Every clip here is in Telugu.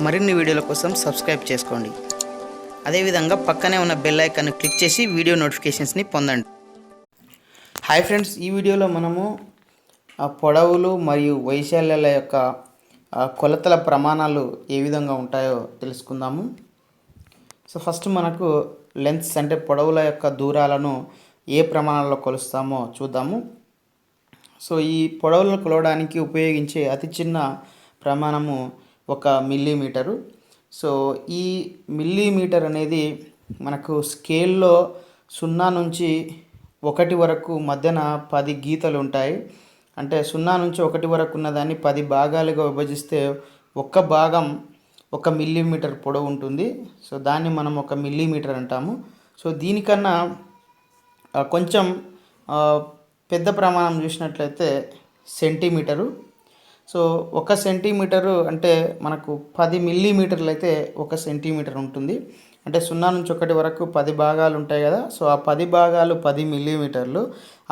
మరిన్ని వీడియోల కోసం సబ్స్క్రైబ్ చేసుకోండి. అదేవిధంగా పక్కనే ఉన్న బెల్ ఐకాన్ని క్లిక్ చేసి వీడియో నోటిఫికేషన్స్ని పొందండి. హాయ్ ఫ్రెండ్స్, ఈ వీడియోలో మనము పొడవులు మరియు వైశాల్యాల యొక్క కొలతల ప్రమాణాలు ఏ విధంగా ఉంటాయో తెలుసుకుందాము. సో ఫస్ట్ మనకు లెంత్స్ అంటే పొడవుల యొక్క దూరాలను ఏ ప్రమాణాల్లో కొలుస్తామో చూద్దాము. సో ఈ పొడవులను కొలవడానికి ఉపయోగించే అతి చిన్న ప్రమాణము 1 మిల్లీమీటరు. సో ఈ మిల్లీమీటర్ అనేది మనకు స్కేల్లో 0 నుంచి 1 వరకు మధ్యన 10 గీతలు ఉంటాయి. అంటే 0 నుంచి 1 వరకు ఉన్నదాన్ని 10 భాగాలుగా విభజిస్తే ఒక్క భాగం 1 మిల్లీమీటర్ పొడవు ఉంటుంది. సో దాన్ని మనం 1 మిల్లీమీటర్ అంటాము. సో దీనికన్నా కొంచెం పెద్ద ప్రమాణం చూసినట్లయితే సెంటీమీటరు. సో 1 సెంటీమీటరు అంటే మనకు 10 మిల్లీమీటర్లు అయితే 1 సెంటీమీటర్ ఉంటుంది. అంటే 0 నుంచి 1 వరకు 10 భాగాలు ఉంటాయి కదా. సో ఆ 10 భాగాలు 10 మిల్లీమీటర్లు.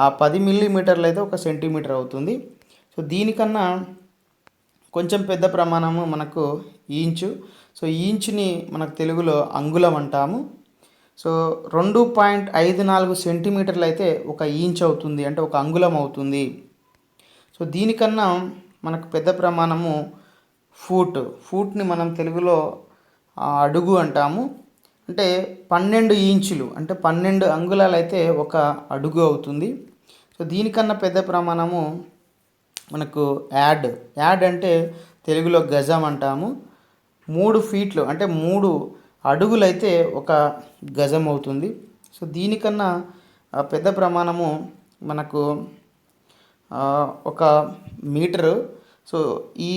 ఆ 10 మిల్లీమీటర్లు అయితే 1 సెంటీమీటర్ అవుతుంది. సో దీనికన్నా కొంచెం పెద్ద ప్రమాణము మనకు ఇంచు. సో ఇంచుని మనకు తెలుగులో అంగుళం అంటాము. సో 2.54 సెంటీమీటర్లు అయితే 1 ఇంచ్ అవుతుంది, అంటే 1 అంగుళం అవుతుంది. సో దీనికన్నా మనకు పెద్ద ప్రమాణము ఫూట్ని మనం తెలుగులో అడుగు అంటాము. అంటే 12 ఇంచులు అంటే 12 అంగుళాలు అయితే 1 అడుగు అవుతుంది. సో దీనికన్నా పెద్ద ప్రమాణము మనకు యాడ్ అంటే తెలుగులో గజం అంటాము. 3 ఫీట్లు అంటే 3 అడుగులైతే 1 గజం అవుతుంది. సో దీనికన్నా పెద్ద ప్రమాణము మనకు 1 మీటరు. సో ఈ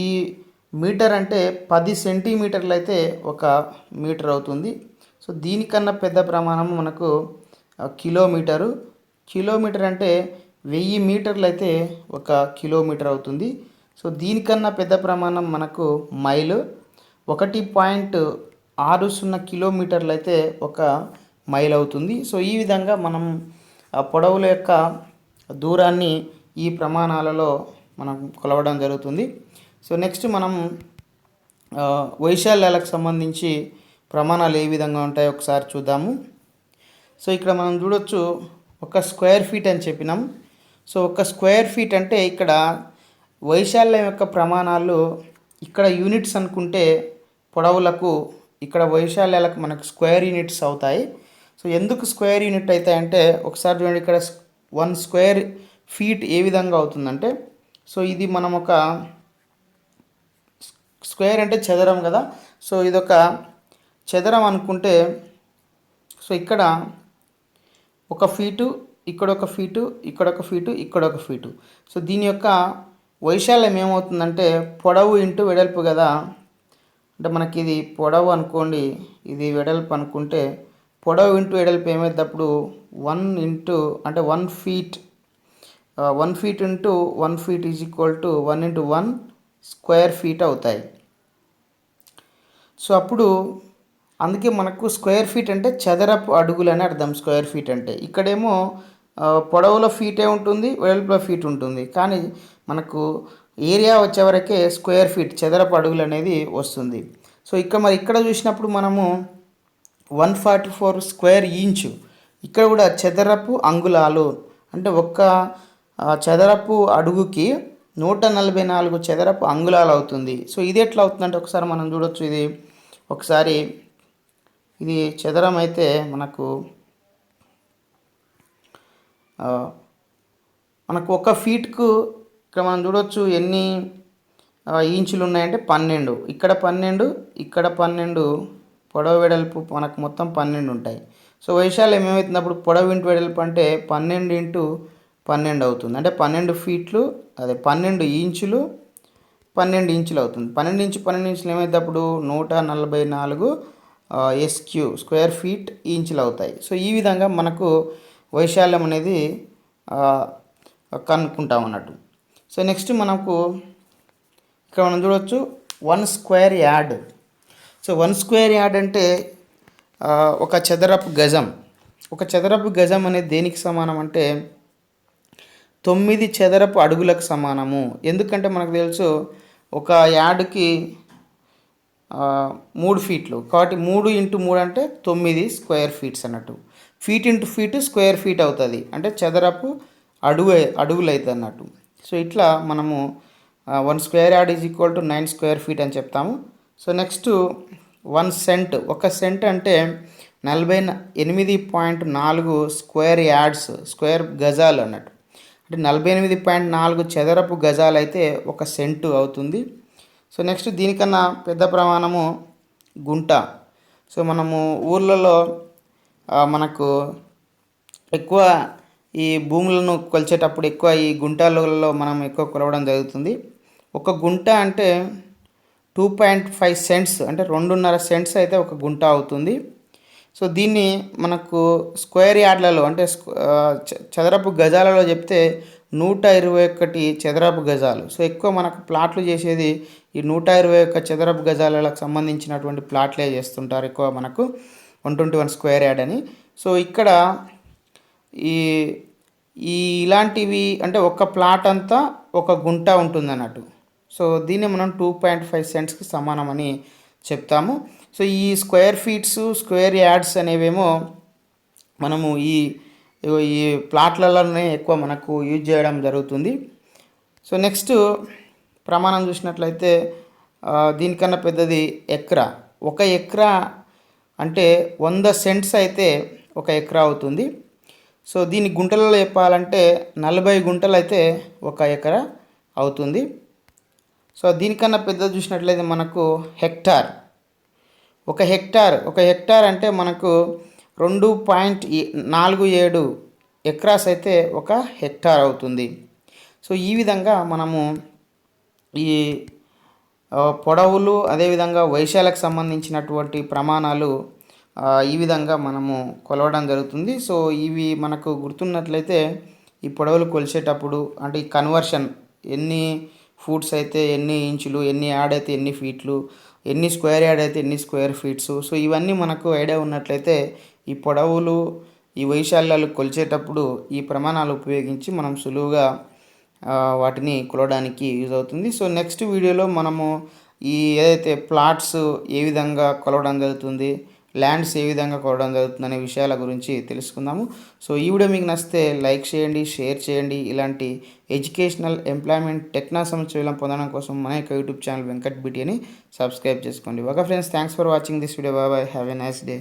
మీటర్ అంటే 10 సెంటీమీటర్లు అయితే 1 మీటర్ అవుతుంది. సో దీనికన్నా పెద్ద ప్రమాణము మనకు కిలోమీటర్ అంటే 1000 మీటర్లు అయితే 1 కిలోమీటర్ అవుతుంది. సో దీనికన్నా పెద్ద ప్రమాణం మనకు మైలు. 1.60 కిలోమీటర్లు అయితే 1 మైల్ అవుతుంది. సో ఈ విధంగా మనం పొడవుల యొక్క దూరాన్ని ఈ ప్రమాణాలలో మనం కొలవడం జరుగుతుంది. సో నెక్స్ట్ మనం వైశాల్యాలకు సంబంధించి ప్రమాణాలు ఏ విధంగా ఉంటాయో ఒకసారి చూద్దాము. సో ఇక్కడ మనం చూడొచ్చు 1 స్క్వేర్ ఫీట్ అని చెప్పినాం. సో 1 స్క్వేర్ ఫీట్ అంటే ఇక్కడ వైశాల్యం యొక్క ప్రమాణాలు ఇక్కడ యూనిట్స్ అనుకుంటే పొడవులకు, ఇక్కడ వైశాల్యాలకు మనకు స్క్వేర్ యూనిట్స్ అవుతాయి. సో ఎందుకు స్క్వేర్ యూనిట్ అవుతాయంటే ఒకసారి చూడండి, ఇక్కడ 1 స్క్వేర్ ఫీట్ ఏ విధంగా అవుతుందంటే, సో ఇది మనం ఒక స్క్వేర్ అంటే చదరం కదా. సో ఇదొక చదరం అనుకుంటే, సో ఇక్కడ 1 ఫీటు, ఇక్కడ 1 ఫీటు, ఇక్కడ 1 ఫీటు, ఇక్కడ 1 ఫీటు. సో దీని యొక్క వైశాల్యం ఏమవుతుందంటే పొడవు ఇంటూ వెడల్పు కదా. అంటే మనకి ఇది పొడవు అనుకోండి, ఇది వెడల్పు అనుకుంటే పొడవు ఇంటూ వెడల్పు ఏమైనప్పుడు 1 ఇంటూ అంటే 1 feet 1 feet into 1 feet is equal to 1 into 1 square feet అవుతాయి. సో అప్పుడు అందుకే మనకు స్క్వేర్ ఫీట్ అంటే చదరపు అడుగులు అని అర్థం. స్క్వేర్ ఫీట్ అంటే ఇక్కడేమో పొడవులో ఫీటే ఉంటుంది, వెడల్పులో ఫీట్ ఉంటుంది, కానీ మనకు ఏరియా వచ్చేవరకే స్క్వేర్ ఫీట్ చదరపు అడుగులు అనేది వస్తుంది. సో ఇక్కడ చూసినప్పుడు మనము 144 స్క్వేర్ ఇంచు, ఇక్కడ కూడా చదరపు అంగుళాలు అంటే 1 చదరపు అడుగుకి 144 చదరపు అంగుళాలు అవుతుంది. సో ఇది ఎట్లా అవుతుందంటే ఒకసారి మనం చూడొచ్చు. ఇది చదరం అయితే మనకు 1 ఫీట్కు ఇక్కడ మనం చూడొచ్చు ఎన్ని ఇంచులు ఉన్నాయంటే 12. ఇక్కడ 12, ఇక్కడ 12, పొడవు వెడల్పు మనకు మొత్తం 12 ఉంటాయి. సో వైశాల్యం ఏమవుతుంది పొడవు ఇంటూ వెడల్పు అంటే 12 ఇంటూ 12 అవుతుంది. అంటే 12 ఫీట్లు, అదే 12 ఇంచులు 12 ఇంచులు అవుతుంది. 12 ఇంచులు ఏమైతే 144 స్క్వేర్ ఫీట్ ఇంచులు అవుతాయి. సో ఈ విధంగా మనకు వైశాల్యం అనేది కనుక్కుంటాం అన్నట్టు. సో నెక్స్ట్ మనకు ఇక్కడ మనం చూడవచ్చు 1 square yard. So 1 square yard అంటే 1 చదరపు గజం. 1 చదరపు గజం అనేది దేనికి సమానం అంటే 9 చదరపు అడుగులకు సమానము. ఎందుకంటే మనకు తెలుసు ఒక యార్డ్కి 3 ఫీట్లు కాబట్టి 3 × 3 అంటే 9 స్క్వేర్ ఫీట్స్ అన్నట్టు. Feet into feet square feet అవుతుంది, అంటే చదరపు అడుగులు అవుతుంది అన్నట్టు. సో ఇట్లా మనము 1 square yard is equal to 9 square feet అని చెప్తాము. సో నెక్స్ట్ 1 సెంట్, 1 సెంట్ అంటే 48.4 స్క్వేర్ యార్డ్స్, స్క్వేర్ గజాలు అన్నట్టు. అంటే 48.4 చదరపు గజాలు అయితే 1 సెంటు అవుతుంది. సో నెక్స్ట్ దీనికన్నా పెద్ద ప్రమాణము గుంట. సో మనము ఊర్లలో మనకు ఎక్కువ ఈ భూములను కొలిచేటప్పుడు ఎక్కువ ఈ గుంటలలో మనం ఎక్కువ కొలవడం జరుగుతుంది. ఒక గుంట అంటే 2.5 సెంట్స్, అంటే 2.5 సెంట్స్ అయితే ఒక గుంట అవుతుంది. సో దీన్ని మనకు స్క్వేర్ యార్డ్లలో అంటే చదరపు గజాలలో చెప్తే 121 చదరపు గజాలు. సో ఎక్కువ మనకు ప్లాట్లు చేసేది ఈ 121 చదరపు గజాలకు సంబంధించినటువంటి ప్లాట్లే చేస్తుంటారు ఎక్కువ మనకు 121 స్క్వేర్ యార్డ్ అని. సో ఇక్కడ ఈ ఇలాంటివి అంటే ఒక ప్లాట్ అంతా ఒక గుంట ఉంటుంది అన్నట్టు. సో దీన్ని మనం 2.5 సెంట్స్కి సమానమని చెప్తాము. సో ఈ స్క్వేర్ ఫీట్స్, స్క్వేర్ యార్డ్స్ అనేవేమో మనము ఈ ప్లాట్లలోనే ఎక్కువ మనకు యూజ్ చేయడం జరుగుతుంది. సో నెక్స్ట్ ప్రమాణం చూసినట్లయితే దీనికన్నా పెద్దది ఎకరా. 1 ఎకరా అంటే 100 సెంట్స్ అయితే 1 ఎకరా అవుతుంది. సో దీన్ని గుంటలలో చెప్పాలంటే 40 గుంటలు అయితే 1 ఎకరా అవుతుంది. సో దీనికన్నా పెద్ద చూసినట్లయితే మనకు హెక్టార్. 1 హెక్టార్ అంటే మనకు 2.47 ఎకరాస్ అయితే 1 హెక్టార్ అవుతుంది. సో ఈ విధంగా మనము ఈ పొడవులు అదేవిధంగా వైశాలకు సంబంధించినటువంటి ప్రమాణాలు ఈ విధంగా మనము కొలవడం జరుగుతుంది. సో ఇవి మనకు గుర్తున్నట్లయితే ఈ పొడవులు కొలిచేటప్పుడు అంటే ఈ కన్వర్షన్ ఎన్ని ఫూట్స్ అయితే ఎన్ని ఇంచులు, ఎన్ని యార్డ్ అయితే ఎన్ని ఫీట్లు, ఎన్ని స్క్వేర్ యార్డ్ అయితే ఎన్ని స్క్వేర్ ఫీట్స్, సో ఇవన్నీ మనకు ఐడియా ఉన్నట్లయితే ఈ పొడవులు ఈ వైశాల్యాలు కొలిచేటప్పుడు ఈ ప్రమాణాలు ఉపయోగించి మనం సులువుగా వాటిని కొలవడానికి యూజ్ అవుతుంది. సో నెక్స్ట్ వీడియోలో మనము ఈ ఏదైతే ప్లాట్స్ ఏ విధంగా కొలవడం జరుగుతుంది, ల్యాండ్స్ ఏ విధంగా కొలవడం జరుగుతుంది అనే విషయాల గురించి తెలుసుకుందాము. సో ఈ వీడియో మీకు నచ్చితే లైక్ చేయండి, షేర్ చేయండి. ఇలాంటి ఎడ్యుకేషనల్, ఎంప్లాయ్మెంట్, టెక్నాలజీ సమాచారం పొందడం కోసం మన యొక్క యూట్యూబ్ ఛానల్ వెంకట్ బిటిని సబ్స్క్రైబ్ చేసుకోండి. Okay friends, thanks for watching this video. Bye bye, have a nice day.